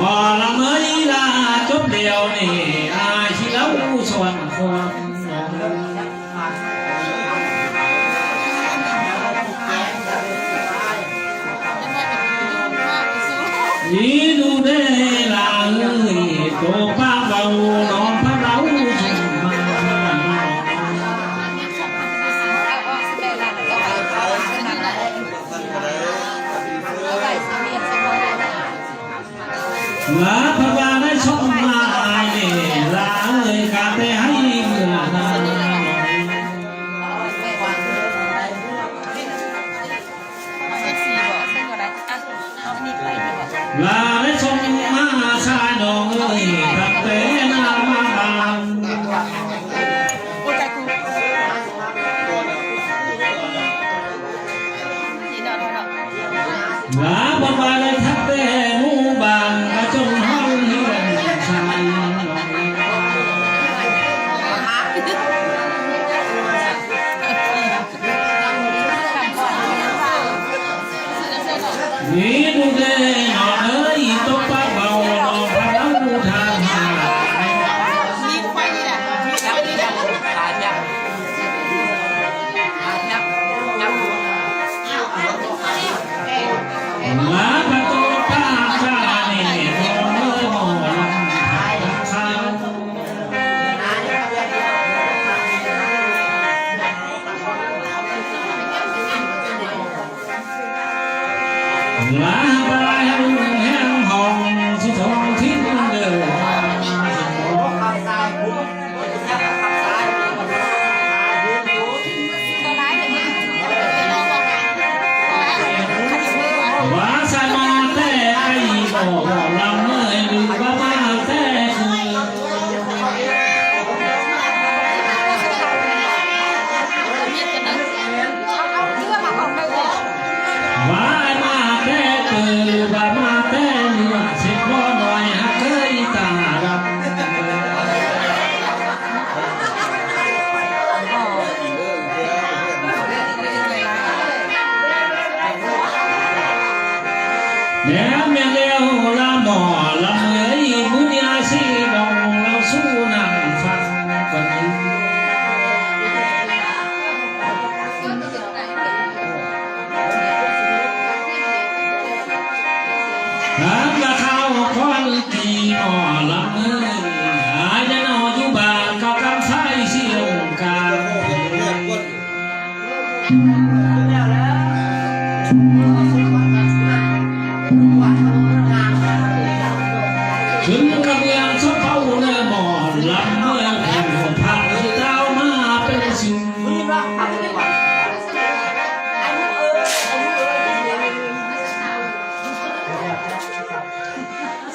บ่ละเมยลาจบเดียวนี่อาชีเล่าส่วนคนนี่ดูได้ลาเอ้ยโตป้าเบาน้องพระเราจุ่มมาลาพระบาได้ชมมาเนี่ยลาเอ้ยกาไปให้เมื่อนานลาได้ชมมาชาดองเอ้ยกับเตนามาบานลาบนบานได้ทักเตมูบานกระจงห้องเฮียนชายนี่ดูเด้หน่อเอ้ยตกปะเบาหน่อพระเราทางหามีไฟนี่แหละแล้วนี่แหละขาดยับยับมาประตูป้าชาเนี่ยมองเมื่อมองลำทางลาบายแห้งห้องที่ทองทิ้งเดิมว่าสมาแต่ไอ้บอกลำเมื่อยหรือว่ามาแต่ว่ามาแต่คือว่ามาแต่เนื้อเช็ดบ่หน่อยหากเคยตาดำเนี่ยเมียเลี้ยวละหมอละเมยมุนีอาชีดองเราสู้นั่งฟังกันถามละข้าวควันตีหมอละเมยอาจจะนอนอยู่บ้านเขากำไส้เสียวกาถึงกระเบียงชอบเผาเนื้อหมอลำเมื่อแผ่นผักเจ้ามาเป็นสิ่ง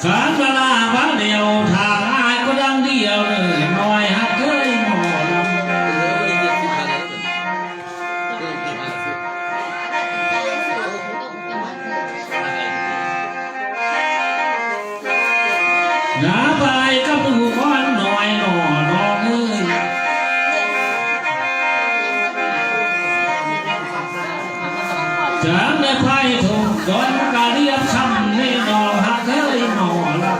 สารเวลาบ้านเดียวทางอายก็ดังเดียวเลยหน่อยหักเคยหมอลำน้าไปก็มือควันหน่อยหน่อน้องเอ้ยจางได้ไพ่ถูกโดนกะเรียบช้ำในหน่อหักเคยหมอลำ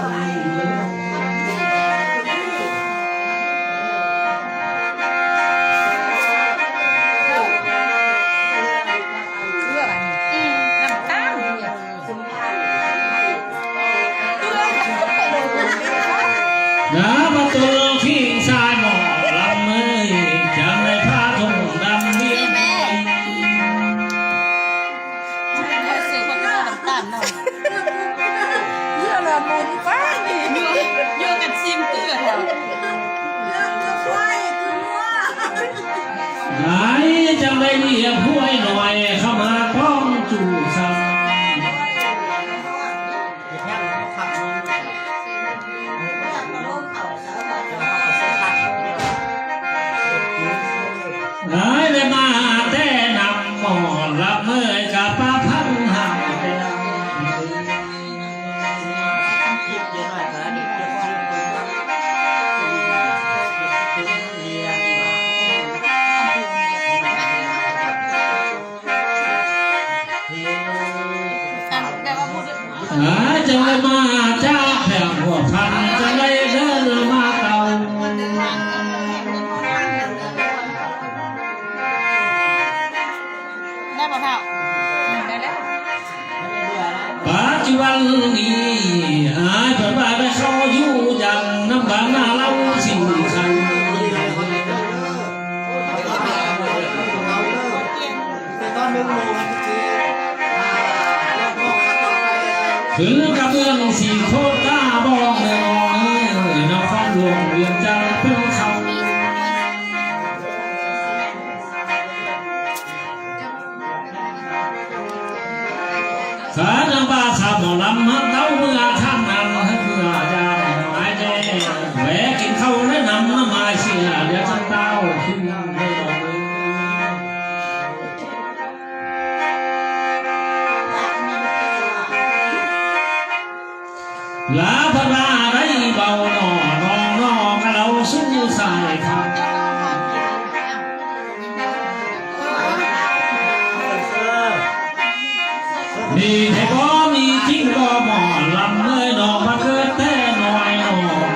น้าประตูทิ้งชายหมอลำเมยจังในผ้าถุงดำนี่ไหนจังได้เรียกห้วยหน่อยเข้ามาพ้องจู่ซ้ำไหนได้มาแต่นำหมอละเมยกับป้าพันหาจะมาจาก หัวพันจะได้เดินมาเก่าได้ป่ะเท่าได้แล้ว ปัจจุบันนี้หายไปบ้านไปเขาอยู่อย่างน้ำบางหน้าเราสิ่งคันถึงกับเมืองสีโคตาบองเมืองนครหลวงเวียงจันทร์เป็นเขาสาดังบาสาหมอลำฮักเต้าเมื่อข้างนั้นให้เมื่อยามหมายใจแหวกกินเข้าและนำน้ำมาเสียเดี๋ยวฉันเต้าขึ้นไม่ลงลาพลาได้เบาหนอน้องนอกเราสู้สายขาดมีแต่ก็มีทิ้งก็หมอลำเมื่อยนอกมาเกิดแต่น้อยนอก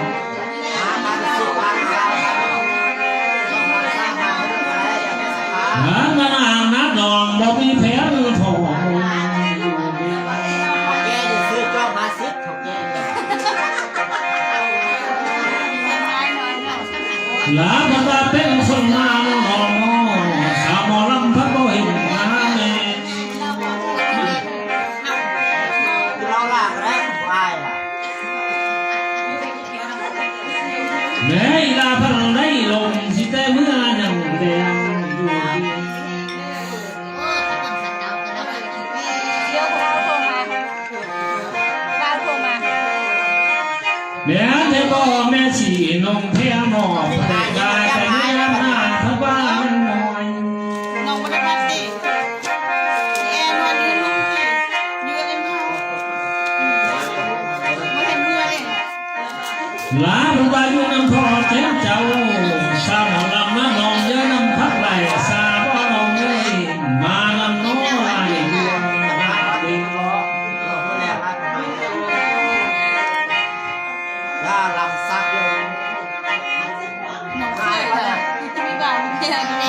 งานมานางนัดนองบอกมีแผนพอลาบดาเป็นคนงามนองสาวหมอลำพักบ่เห็นงามแม่แม่ลาพันได้ลงสิแต่เมื่อยังแดงอยู่เดี๋ยวเราโทรมาเราโทรมา แม่เทบ่แม่ชีนงเทียหมอแต่กายแต่เมื่อหน้าพักว่ามันน้อยน้องมาได้สิแอนวันนี้ลุงสิยืนเล่นเขาไม่เห็นเมื่อเลย ลาบุบาอยู่น้ำพอเจ้าเจ้าสาวหมอลำน้านองเยอะน้ำพักไหลสาบ่นองเลยมานำน้อยไหลเดียวนาเด็ก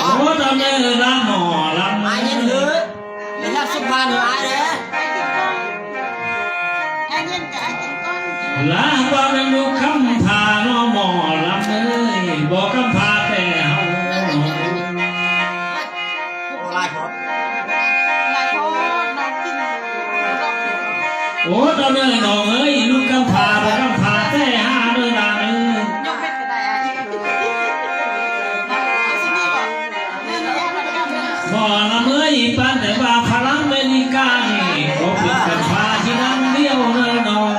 โอ้ตอนนี้ลาหมอลำมาเยอะลาว่ามันดูคำพาน้อหมอลำเลยบอกคำพาแต่เฮาโอ้ตอนนี้น้องเอ้ยลูกคำพาบอกคำพาแต่หาเดินหน้าเนื้อหมอลำเอ้ยปันแต่ว่าพลังเมริกานี่ก็เป็นคำพาที่นั่งเดียวเนื้อน้อง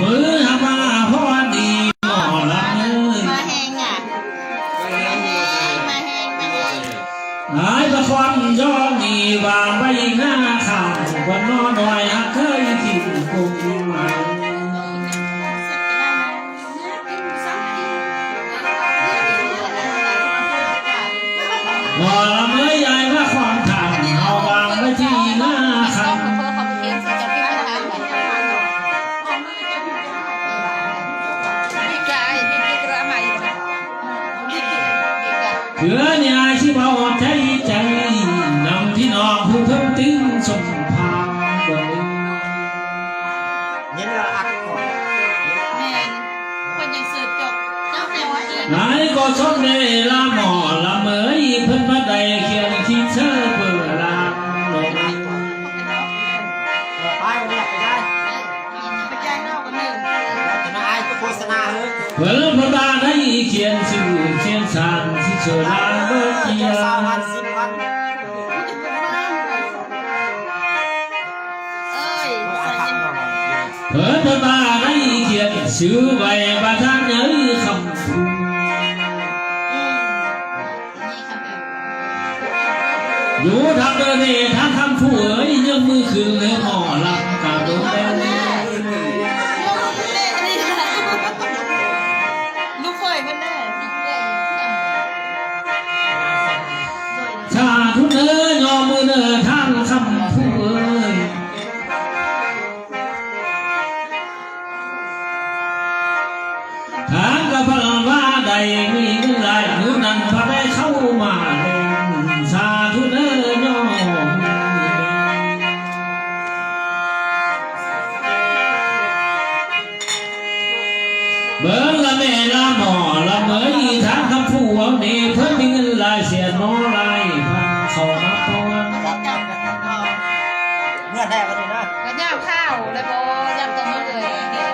มือหามาพอดีหมอลำเอ้ยมาแหงอ่ะมาแหงหายประควันย้อนมีวางใบหน้าข่าววันนอนหน่อยหากเคยทิ้งกุมมาหมอลำเอ้ยยายว่าความถามเอาวางไว้ที่หน้าข่าวเพื่อนยายที่เบาใจใจนำพี่น้องผู้เพิ่มติ้งสมภารเดินนายก็ชนได้ละหมอละเมยเพิ่นมาได้เขียนที่เธอเบื่อลาลงเพิ่นมาได้เขียนชื่อเขียนสารที่เธอลาเบิดเกียเพิ่นมาได้เขียนชื่อใบประธานเอ้ยคำพูอยู่ทางเดินเอทางคำผู้เอ๋ยยังมือขึ้นเลยหมอลำกาโดนแดงลูกเคยกันแน่ มีเงินหลายเงินนั้นพระได้เข้ามาแลงสาธุเด้อย่อมเบิ่งละแม่ละหมอละเมยทางคำผู้เอาเนเพิ่นมีเงินหลายเสียน้อหลายพันเข้ามาตอน เมื่อได้กันเลยนะ ก็ย่างข้าวเลยบ่ย่างตัวมันเลยเฮ็ด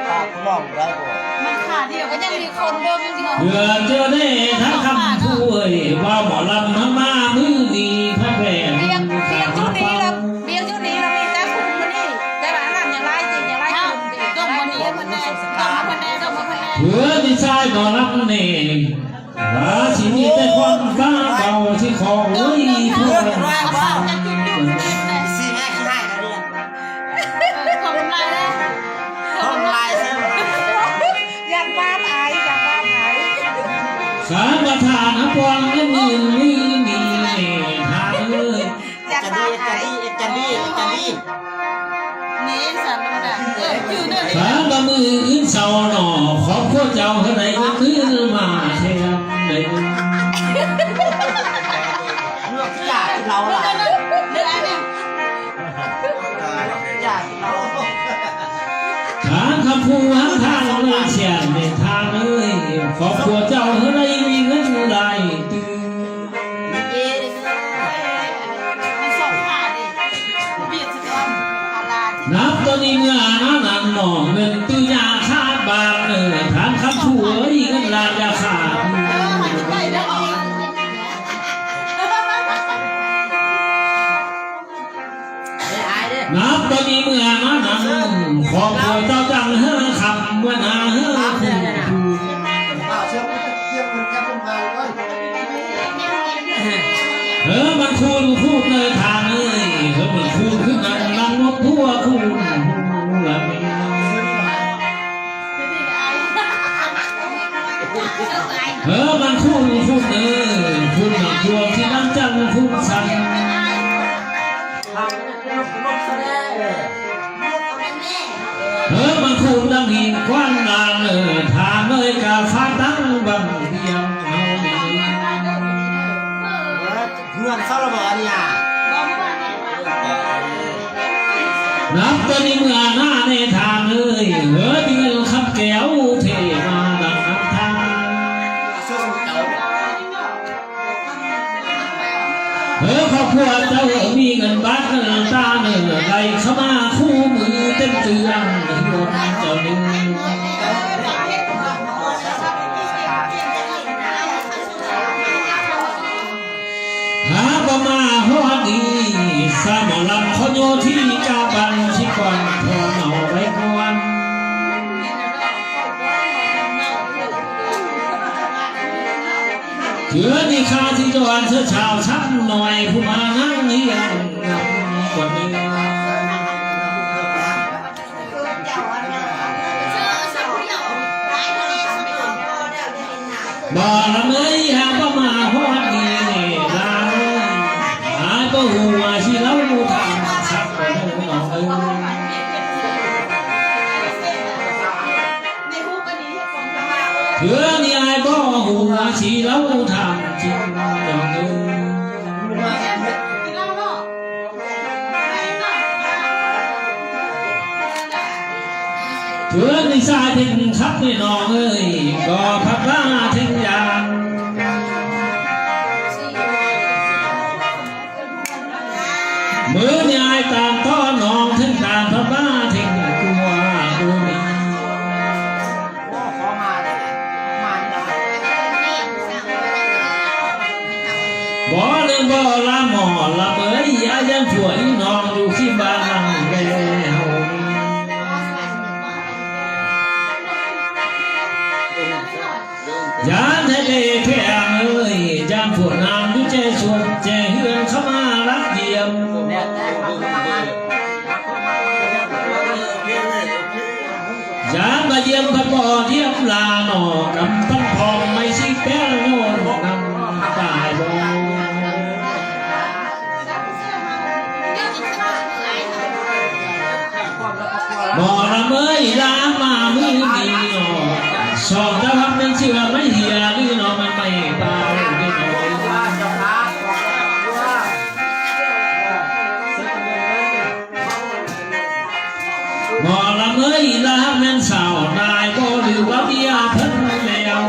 ปากลองได้บ่ มันขาดเดียวก็ยังมีคนเบิ่งจริงๆ เพื่อเจอได้ทั้งคำพูดว่าหมอลำทั้งมามือดีพระแผ่ เบียง น ชุดนี้เราเบียงชุดนี้เรามีแต่คุณคนนี้แต่ว่าห้ามอย่างไรจริงอย่างไรคุณจริงต้องคนนี้คนแน่ต้องคนแน่ต้องคนแน่ เพื่อที่ชายหมอลำเน่ว่าสิมีแต่ความบ้าเบาที่ขอไว้เพื่อ จะจุดจุดเด่นเลย ซีแม่ขี้ให้กันเนี่ย ขอบคุณลายเลย ต้องลายใช่ไหม อยากบ้าหายอยากบ้าหาย สารประทานพวังและมือนี้มีทางเลย อยาก จะ บ้า ดี หาย จะดีนี่สันมันอ่ะชื่อเนี่ย สารประมืออื่นเศร้าหนอขอพวกเจ้าเท่าไหร่ก็ขึ้นมาแทนเลย เลือกจ่าเราล่ะ เรื่องอะไรเนี่ย จ่าเรา ทางคำพูดทางเลยเสียในทางเลยขอพวกเจ้าเท่าไหร่มีเงินไหลตื่น มันสองขาดิเบียดสะก้อนพาราที่ นับตัวนี้เมื่อนันหนอเงินตุยาคาดบางทางคำพูดเงินลายาขาด มันจะไปได้ออก ไม่อายเด้อ นับตัวนี้เมื่อนั้นขอพวกเจ้าจังเฮือคำเมื่อนาเฮือคู่ เอาเชือกเกี่ยวมันแค่เป็นพายก็ มันคูณพูดเลยทางเลยมันคูณขึ้นนั่งนั่งนกทั่วคูณละเมียมันคูณพูดเลยคูณหนักดวงที่นั่งจังคูณสั่ง ทำลบซะแน่ มันคูณดังหินควันนางทางเลยกาฟ้าตั้งบังเดียวเฮาดี เพื่อนเข้าระเบิดเนี่ย นับตัวนี้เมื่อหน้าในทางเลยที่เงินคำแก้วเทมาดังน้ำทาง ช่วงเก่า ครอบครัวเจ้ามีเงินบาทเงินตาใดเข้ามาคู่มือเต็มเตือนรถเจ้าหนึ่งหาประมาฮอดีสามลำเขาโยที่เจ้าบันชิกวันพอเอาไว้ก่อนเถือนี่ข้าที่จวนเสื้อชาวช้ำหน่อยผู้มานั่งเงียบกว่านี้บ่ละเมยหาประมาฮอดีลาหาก็หัวสิเล่าทำสักไปหน่อยเถือนี่ไอ้บ่หัวสิเล่าทำจริงดอกเอ้เถือนี่สายถึงคับไม่นองเอ้ยก็พักลาถึงยามมือนี่ไอ้ตามต้อนองถึงการพักลาถึงกลัวกูมี ขอมาเลยมาเนี่ย บ่เรื่องบ่ละหมอละเมยอายังช่วยน้องอยู่ที่บ้านนั่งแล้วยานให้ได้แค่เอ้ยยามพวกนางอยู่ใจส่วนใจเฮือนเข้ามารักเยี่ยม เนี่ยแต่ความประมาณ ยามมาเยี่ยมพันบ่อเทียมลาหนอกำพันพองไม่สิแป้โยนนำตายบ่บ่ละเมยลามามือดีหนอช สอบจะพักเป็นเชื่อไม่เหียหรือน้องมันไม่ตายไม่น้อย ว่าเจ้าพระว่าหมอละเมยละแม่นสาวนายก็หรือว่าเบียเพิ่นแล้ว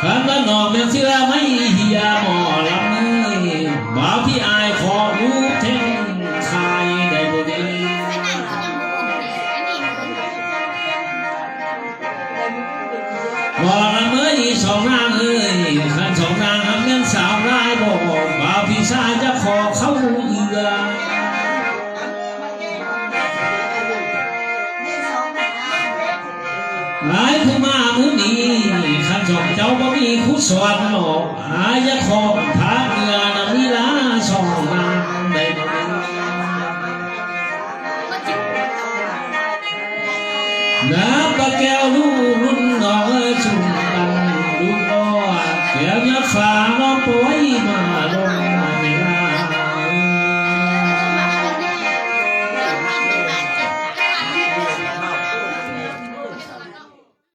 ขันละนองเป็นเชื่อไม่เหียหมอลำเอ้ยบ่าวพี่อายขออยู่เท่งคายได้บ่ดีหมอลำเอ้ยสองนางเอ้ยขันสองนางทำเงินสาวร้ายบ่บ่าวพี่ชายจะขอเข้าเอือหลายผู้มามื้อนี้ขันสองเจ้าบ่มีคู่สอนหรอกหายจะขอพาเอือนำวิลา